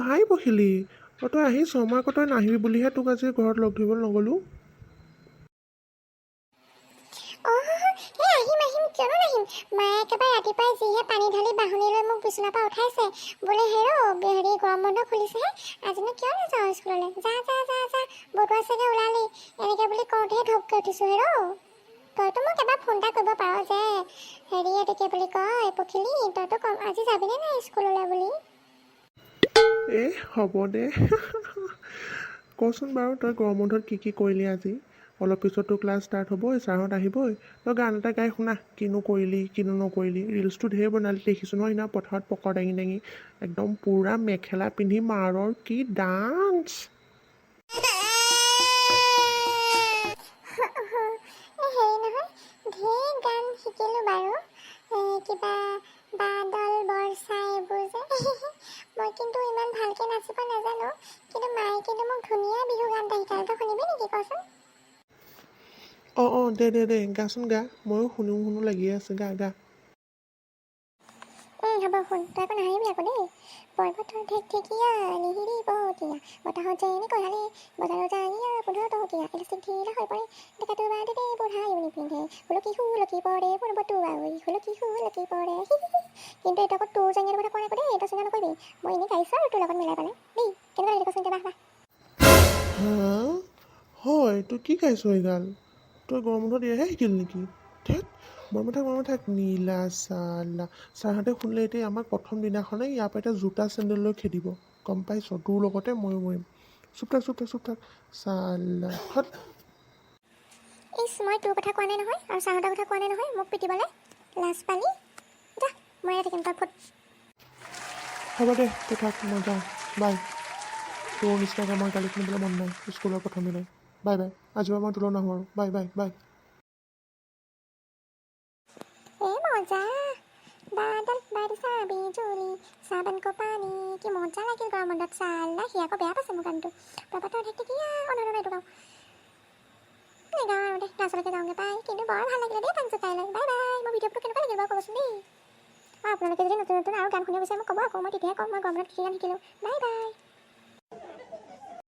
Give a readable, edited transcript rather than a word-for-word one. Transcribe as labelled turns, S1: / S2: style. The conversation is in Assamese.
S1: হাই পখিলি তই আহিছ মই আকৌ তই নাহিবি বুলিহে তোক আজি ঘৰত লগ ধৰিবলৈ নগ'লোঁ
S2: আহিম কিয়নো নাহিম মায়ে একেবাৰে ৰাতিপুৱাই যিহে পানী ঢালি বাঢ়নি লৈ মোক বিচনাৰ পৰা উঠাইছে বোলে হেৰি গৰম বন্ধ খুলিছেহে আজিনো কিয় নাযাওঁ স্কুললৈ যা বতোৱা চাগে ওলালি এনেকৈ বুলি কওঁতেহে ঢপকৈ উঠিছোঁ তইতো মোক এবাৰ ফোন এটা কৰিব পাৰ যে হেৰি এইটো কি বুলি কয় পখিলি তইতো আজি যাবিনে নাই স্কুললৈ বুলি
S1: এই হ'ব দে কচোন বাৰু তই গৰম বন্ধত কি কৰিলি আজি অলপ পিছততো ক্লাছ ষ্টাৰ্ট হ'বই ছাৰহঁত আহিবই তই গান এটা গাই শুনা কিনো কৰিলি কিনো নকৰিলি ৰিলচটো ঢেৰ বনালি দেখিছোঁ নহয় সিদিনা পথাৰত পকৰ দাঙি একদম পূৰা মেখেলা পিন্ধি মাৰৰ কি ডান্স
S2: হেৰি নহয় ঢেৰ গান শিকিলোঁ বাৰু কিবা বাদল বৰ্ষা এইবোৰ যে মই কিন্তু ইমান ভালকৈ নাচিব নাজানো কিন্তু মায়ে কিন্তু মোক ধুনীয়া বিহু গান এটা শিকালে তই শুনিবি নেকি কচোন
S1: অঁ দে গাচোন গা ময়ো শুনো লাগি আছে গা
S2: হ'ব শুন তই আকৌ নাহিবি আকৌ দেই পৰ্বতৰ ঢেকঢেকীয়া নিহিৰি বহতীয়া বতাহত যেনে কঁহালি বজাৰৰ জাঙিয়া পোন্ধৰ টহকীয়া ইলাষ্টিক ঢিলা হৈ পৰে ডেকাটোৰ বাদেদে বুঢ়াই নিপিন্ধে হুলকি পৰে পৰ্বতো আৱৰি হুলকি পৰে কিন্তু এইটো আকৌ তোৰ জাঙিয়াৰ কথা কোৱা নাই আকৌ দেই তই চিন্তা নকৰিবি মই এনেই গাইছোঁ আৰু তোৰ লগত মিলাই পেলাই দেই কেনেকুৱা লাগিলে কচোন এতিয়া বাহ
S1: হা হয় তই কি গাইছ এইগাল তই গৰম বন্ধত এয়াহে শিকিলি নেকি ধেত মৰমে থাক নীলা চালা ছাৰহঁতে শুনিলে এতিয়া আমাক প্ৰথম দিনাখনে ইয়াৰ পৰা এতিয়া জোতা চেণ্ডেল লৈ খেদিব গম পাইছ তোৰ লগতে ময়ো মৰিম চুপ থাক চালা হত
S2: ইছ মই তোৰ কথা কোৱা নাই নহয় আৰু চাহঁতৰ কথা কোৱা নাই নহয় মোক পিটিবলৈ লাজ পালি যা মই থাকিম তই ফুট
S1: হ'ব দে তই থাক মই যাওঁ বাই তোৰ নিচিনাকৈ মই গালি শুনিবলৈ মন নাই স্কুলৰ প্ৰথম দিনাই বাই আজিৰ পৰা মই তোলৈ নাহোঁ আৰু বাই
S2: মজা বাদল বাৰিষা বিজুলী চাবন को पानी কি মজা লাগিল গৰম বন্ধত চালা সি আকৌ বেয়া পাইছে মোৰ গানটো পাপাতৰ ঢেকঢেকীয়া এইটো গাওঁ আৰু দে ক্লাছলৈকে যাওঁগৈ পাই কিন্তু বৰ ভাল লাগিলে দেই পাঞ্চু কাইলৈ বাই মই ভিডিঅ'টো কেনেকুৱা লাগিল বাৰু ক'বচোন দেই আপোনালোকে যদি নতুন আৰু গান শুনিব বিচাৰে মোক ক'ব আকৌ মই তেতিয়াহে ক'ম মই গৰম বন্ধত কি গান শিকিলোঁ বাই